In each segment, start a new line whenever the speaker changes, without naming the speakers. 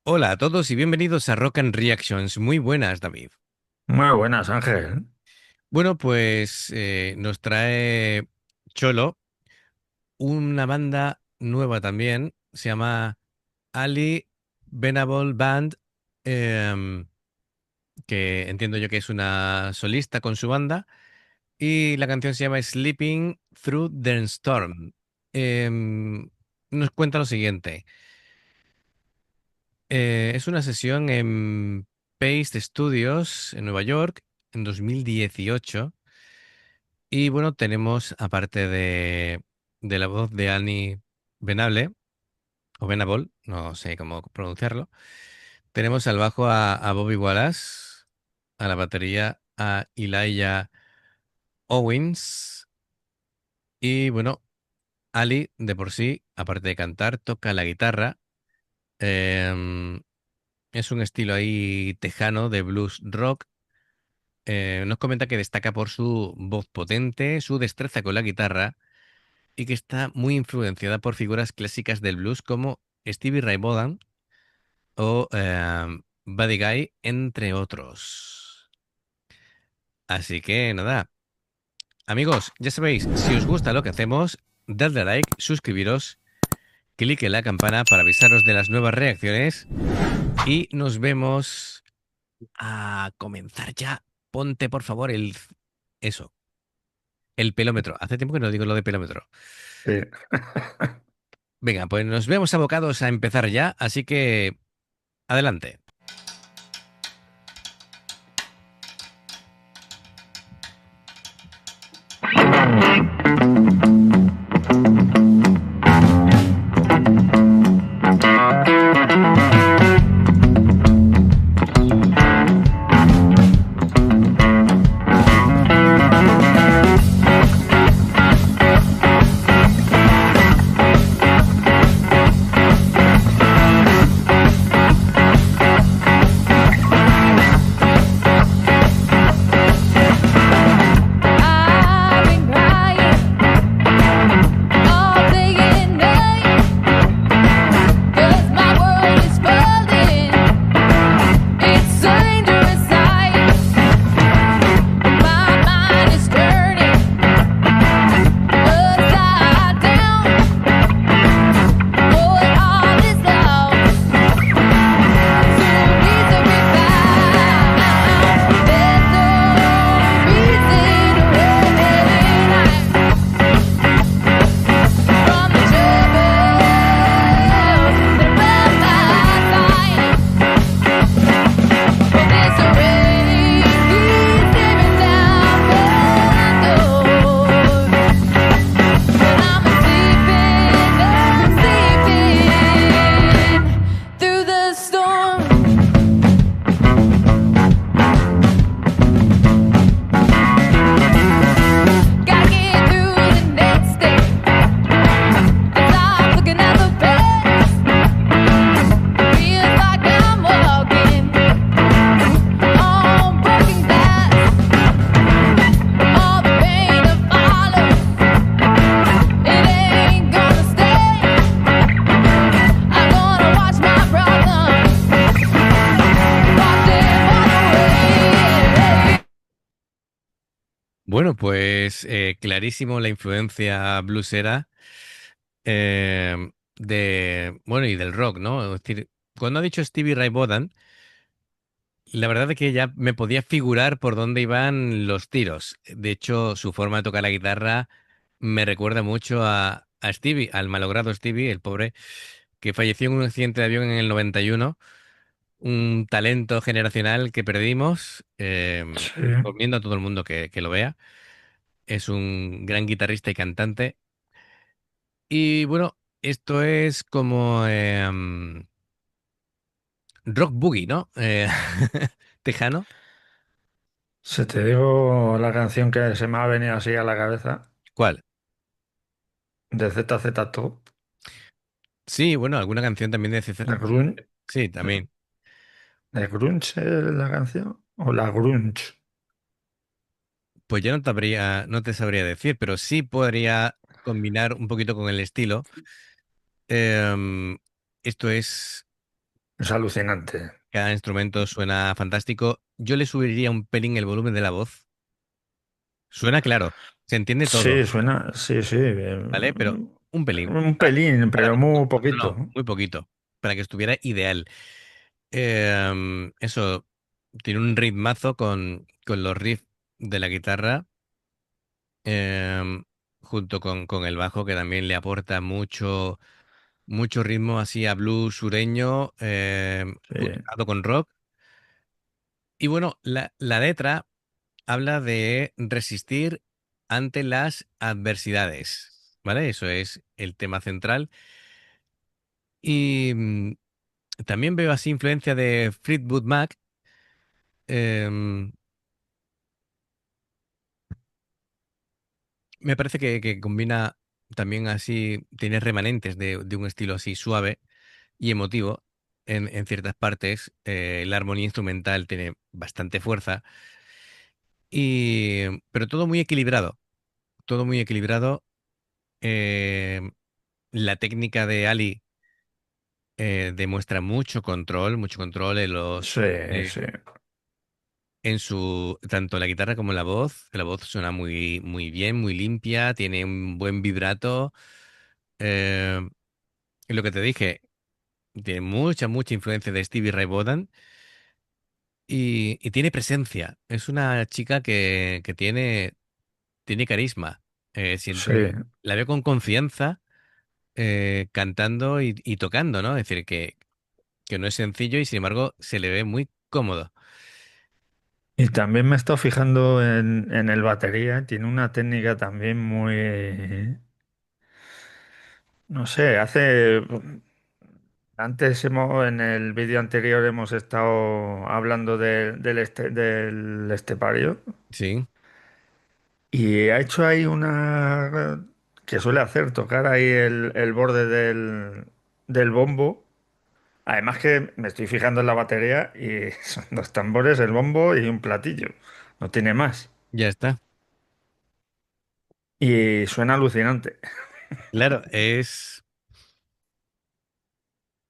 Hola a todos y bienvenidos a Rock and Reactions. Muy buenas, David.
Muy buenas, Ángel.
Bueno, pues nos trae Cholo una banda nueva también. Se llama Ali Venable Band, em, que entiendo yo que es una solista con su banda. Y la canción se llama Sleeping Through the Storm. Em, Nos cuenta lo siguiente. Es una sesión en Paste Studios en Nueva York en 2018. Y bueno, tenemos, aparte de la voz de Annie Venable, o Venable, no sé cómo pronunciarlo, tenemos al bajo a Bobby Wallace, a la batería a Elijah Owens. Y bueno, Ali de por sí, aparte de cantar, toca la guitarra. Em, es un estilo ahí tejano de blues rock. Nos comenta que destaca por su voz potente, su destreza con la guitarra y que está muy influenciada por figuras clásicas del blues como Stevie Ray Vaughan o Buddy Guy, entre otros. Así que nada, amigos, ya sabéis, si os gusta lo que hacemos, dadle a like, suscribiros, clic en la campana para avisaros de las nuevas reacciones y nos vemos a comenzar ya. Ponte por favor eso, el pelómetro. Hace tiempo que no digo lo de pelómetro.
Sí.
Venga, pues nos vemos abocados a empezar ya, así que adelante.
I've been crying all day and night 'cause my world is falling. It's dangerous sight. My mind is turning upside down. Boy, all is lost. Soon misery found. There's no reason to run from the troubles that run my mind. But there's a rain staring down the door, and I'm sleeping through the storm. Gotta get through the next day. Stop looking at the past. Feels like I'm walking on broken glass. All the pain that follows, it ain't gonna stay. I'm gonna watch my problems wash away.
Bueno, pues clarísimo la influencia bluesera bueno, y del rock, ¿no? Es decir, cuando ha dicho Stevie Ray Vaughan, la verdad es que ya me podía figurar por dónde iban los tiros. De hecho, su forma de tocar la guitarra me recuerda mucho a Stevie, al malogrado Stevie, el pobre, que falleció en un accidente de avión en el 91. Un talento generacional que perdimos.
Sí.
Recomiendo a todo el mundo que lo vea. Es un gran guitarrista y cantante. Y bueno, esto es como rock boogie, ¿no? Tejano.
Si te digo la canción que se me ha venido así a la cabeza,
¿Cuál?
de ZZ Top,
Sí, bueno, alguna canción también de CC.
de Grunge,
Sí, también.
¿de Grunge es la canción? ¿O la Grunge?
Pues yo no te sabría decir, pero sí podría combinar un poquito con el estilo. Em, Esto es.
Es alucinante.
Cada instrumento suena fantástico. Yo le subiría un pelín el volumen de la voz. Suena claro, se entiende todo,
Sí, suena, sí, sí.
¿vale? Pero un pelín.
Un pelín,
Para-
pero muy
no,
poquito.
no, muy poquito. Para que estuviera ideal. Eso, tiene un ritmazo con los riffs de la guitarra, em, junto con el bajo, que también le aporta mucho ritmo así a blues sureño,
Sí,
fusionado con rock. Y bueno, la letra habla de resistir ante las adversidades, ¿vale? Eso es el tema central. Y también veo así influencia de Fleetwood Mac. em, Me parece que combina también así, tiene remanentes de un estilo así suave y emotivo en ciertas partes. La armonía instrumental tiene bastante fuerza, pero todo muy equilibrado, todo muy equilibrado. Eh, la técnica de Ali demuestra mucho control
sí,
eh,
sí.
en su, tanto la guitarra como la voz. La voz suena muy bien, muy limpia, tiene un buen vibrato. Eh, y lo que te dije, tiene mucha influencia de Stevie Ray Vaughan y tiene presencia. Es una chica que tiene carisma.
Sí.
La veo con confianza cantando y tocando, ¿no? Es decir, que no es sencillo y sin embargo se le ve muy cómodo.
Y también me he estado fijando en el batería. Tiene una técnica también muy, no sé, hace... en el vídeo anterior hemos estado hablando del estepario
Sí,
y ha hecho ahí una que suele hacer, tocar ahí el borde del bombo. Además que me estoy fijando en la batería y son dos tambores, el bombo y un platillo. No tiene más.
ya está.
Y suena alucinante.
Claro,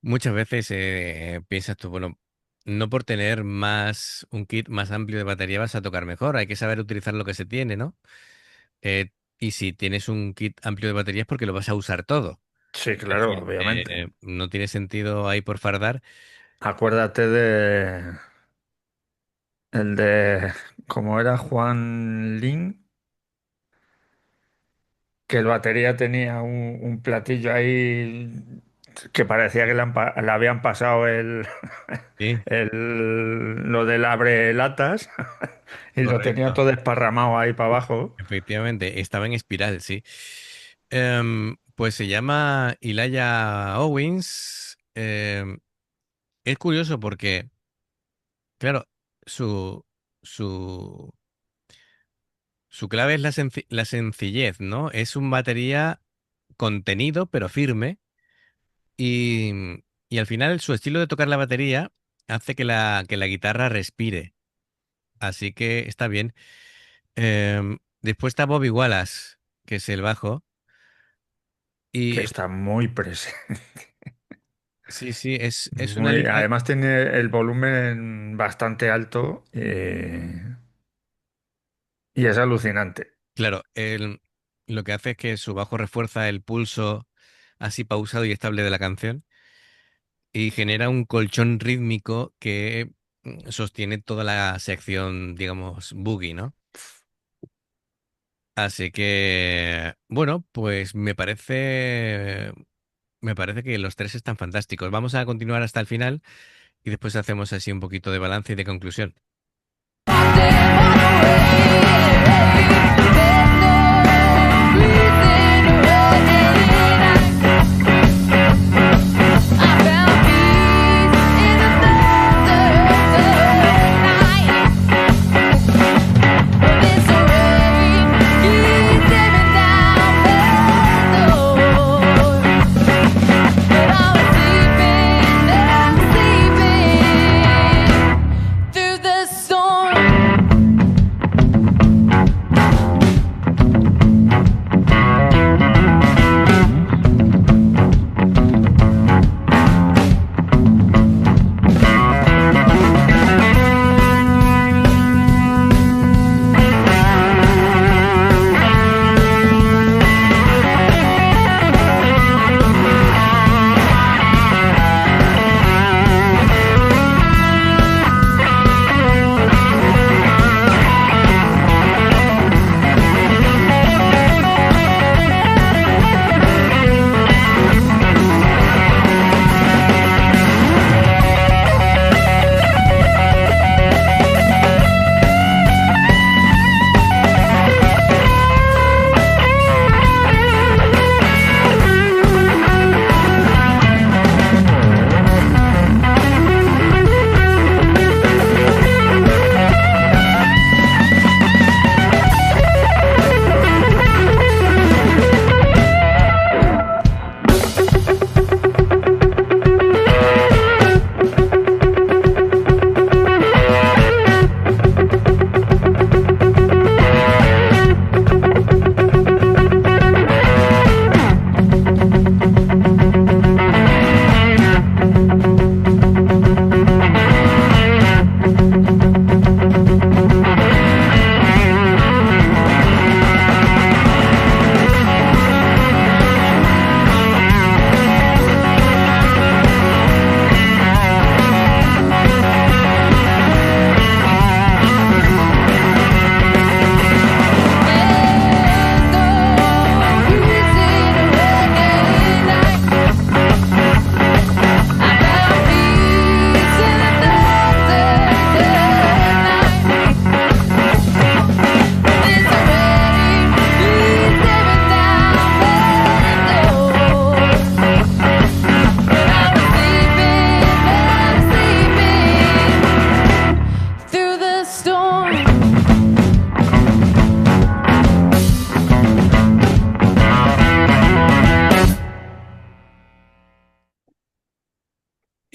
muchas veces piensas tú, bueno, no por tener un kit más amplio de batería vas a tocar mejor, hay que saber utilizar lo que se tiene, ¿no? Eh, y si tienes un kit amplio de baterías porque lo vas a usar todo.
Sí,
Es
claro,
decir,
obviamente.
no tiene sentido ahí por fardar.
Acuérdate el de, ¿cómo era Juan Lin? Que el batería tenía un platillo ahí que parecía que le habían pasado
Sí,
lo del abre latas y lo tenía
correcto.
todo desparramado ahí para abajo.
Efectivamente, estaba en espiral, sí. Pues se llama Elijah Owens. Es curioso porque, claro, su, su, su clave es la sencillez, ¿no? Es un batería contenido, pero firme. Y, y al final su estilo de tocar la batería hace que la guitarra respire. Así que está bien. Después está Bobby Wallace, que es el bajo.
Que
Y
está muy presente.
sí, sí, es una
Muy,
línea.
además tiene el volumen bastante alto y es alucinante.
Claro, lo que hace es que su bajo refuerza el pulso así pausado y estable de la canción y genera un colchón rítmico que sostiene toda la sección, digamos, boogie, ¿no? Así que, bueno, pues me parece que los tres están fantásticos. Vamos a continuar hasta el final y después hacemos así un poquito de balance y de conclusión.
Through the storm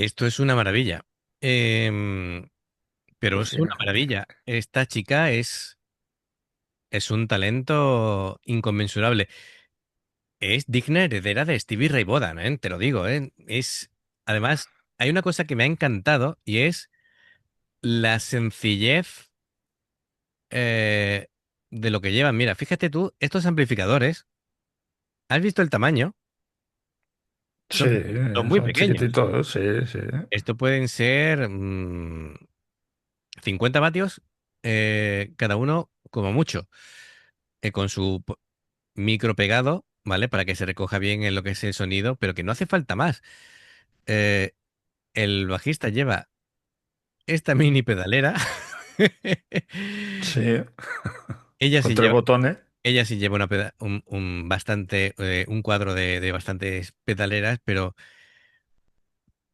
Esto es una maravilla. Em, pero
Pues
es
sí,
una maravilla. Esta chica es un talento inconmensurable. Es digna heredera de Stevie Ray Vaughan, ¿eh? Te lo digo, ¿eh? Además, hay una cosa que me ha encantado y es la sencillez eh, de lo que llevan. Mira, fíjate tú, estos amplificadores, ¿has visto el tamaño?
sí,
Son muy
son
pequeños.
chiquititos, sí, sí.
Esto pueden ser 50 vatios cada uno como mucho, con su micro pegado, ¿vale? Para que se recoja bien en lo que es el sonido, pero que no hace falta más. Eh, el bajista lleva esta mini pedalera.
Sí,
Ella
con
sí
tres
lleva,
botones.
ella sí lleva un cuadro de bastantes pedaleras, pero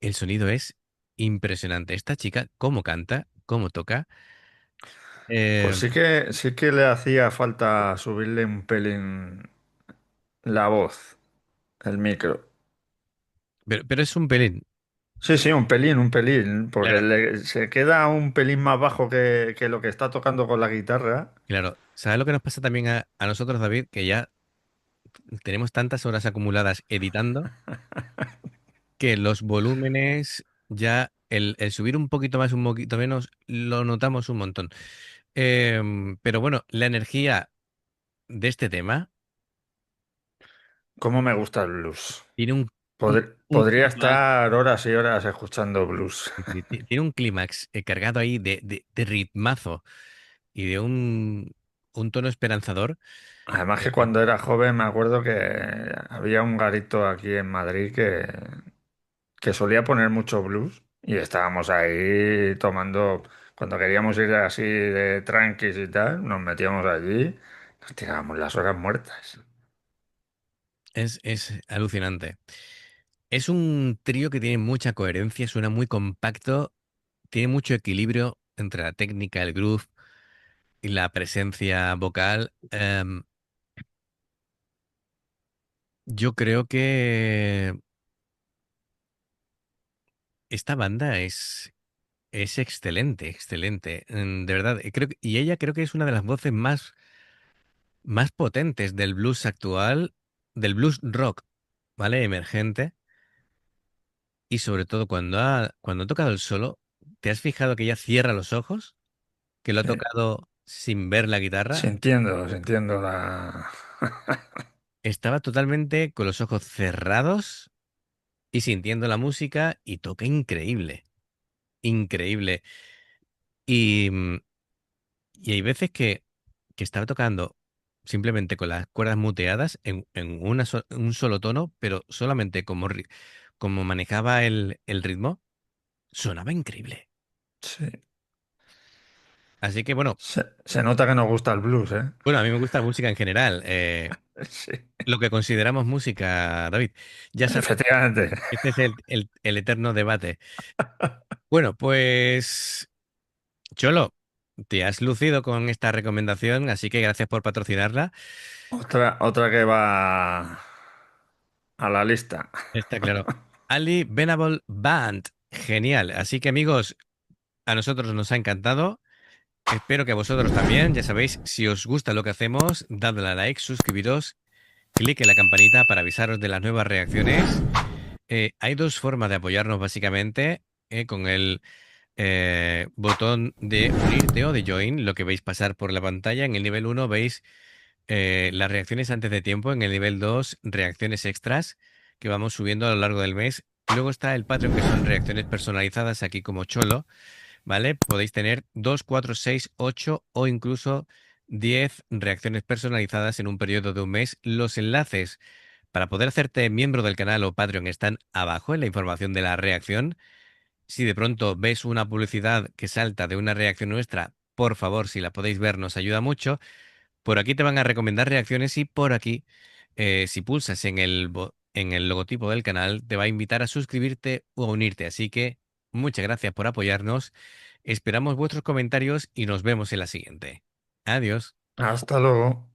el sonido es impresionante. Esta chica, cómo canta, cómo toca.
Pues
eh,
sí que le hacía falta subirle un pelín la voz, el micro.
pero es un pelín.
Sí, sí, un pelín, porque
Claro,
se queda un pelín más bajo que lo que está tocando con la guitarra.
claro. ¿Sabes lo que nos pasa también a nosotros, David? Que ya tenemos tantas horas acumuladas editando que los volúmenes ya el subir un poquito más, un poquito menos, lo notamos un montón. Pero bueno, la energía de este tema
¿Cómo me gusta el blues?
tiene un
Podría
clímax,
estar horas y horas escuchando blues.
tiene un clímax cargado ahí de ritmazo y de un tono esperanzador.
Además que
Eh,
cuando era joven me acuerdo que había un garito aquí en Madrid que solía poner mucho blues y estábamos ahí tomando, cuando queríamos ir así de tranquis y tal, nos metíamos allí, nos tirábamos las horas muertas.
es alucinante. Es un trío que tiene mucha coherencia, suena muy compacto, tiene mucho equilibrio entre la técnica, el groove y la presencia vocal. Yo creo que esta banda es excelente, excelente. De verdad, y ella creo que es una de las voces más potentes del blues actual, del blues rock, ¿vale? Emergente. Y sobre todo cuando ha tocado el solo, ¿te has fijado que ella cierra los ojos? Que lo ha
Sí,
tocado sin ver la guitarra.
sintiendo la...
Estaba totalmente con los ojos cerrados y sintiendo la música y toca increíble, increíble. Y, y hay veces que estaba tocando simplemente con las cuerdas muteadas en un solo tono, pero solamente como manejaba el ritmo, sonaba increíble.
Sí.
Así que bueno,
Se nota que nos gusta el blues, ¿eh?
bueno, a mí me gusta la música en general.
Sí,
Lo que consideramos música, David. Ya sabes,
efectivamente.
este es el eterno debate. Bueno, pues, Cholo, te has lucido con esta recomendación, así que gracias por patrocinarla.
Otra que va a la lista.
Está claro. Ali Venable Band. Genial. Así que amigos, a nosotros nos ha encantado. Espero que a vosotros también. Ya sabéis, si os gusta lo que hacemos, dadle a like, suscribiros, clic en la campanita para avisaros de las nuevas reacciones. Hay dos formas de apoyarnos básicamente, con el botón de unirte o de join, lo que veis pasar por la pantalla. En el nivel uno veis las reacciones antes de tiempo, en el nivel 2 reacciones extras que vamos subiendo a lo largo del mes. Y luego está el Patreon, que son reacciones personalizadas, aquí como Cholo, ¿vale? Podéis tener 2 4 6 8 o incluso 10 reacciones personalizadas en un periodo de un mes. Los enlaces para poder hacerte miembro del canal o Patreon están abajo en la información de la reacción. Si de pronto ves una publicidad que salta de una reacción nuestra, por favor, si la podéis ver, nos ayuda mucho. Por aquí te van a recomendar reacciones y por aquí, si pulsas en el logotipo del canal, te va a invitar a suscribirte o a unirte. Así que muchas gracias por apoyarnos. Esperamos vuestros comentarios y nos vemos en la siguiente. Adiós.
Hasta luego.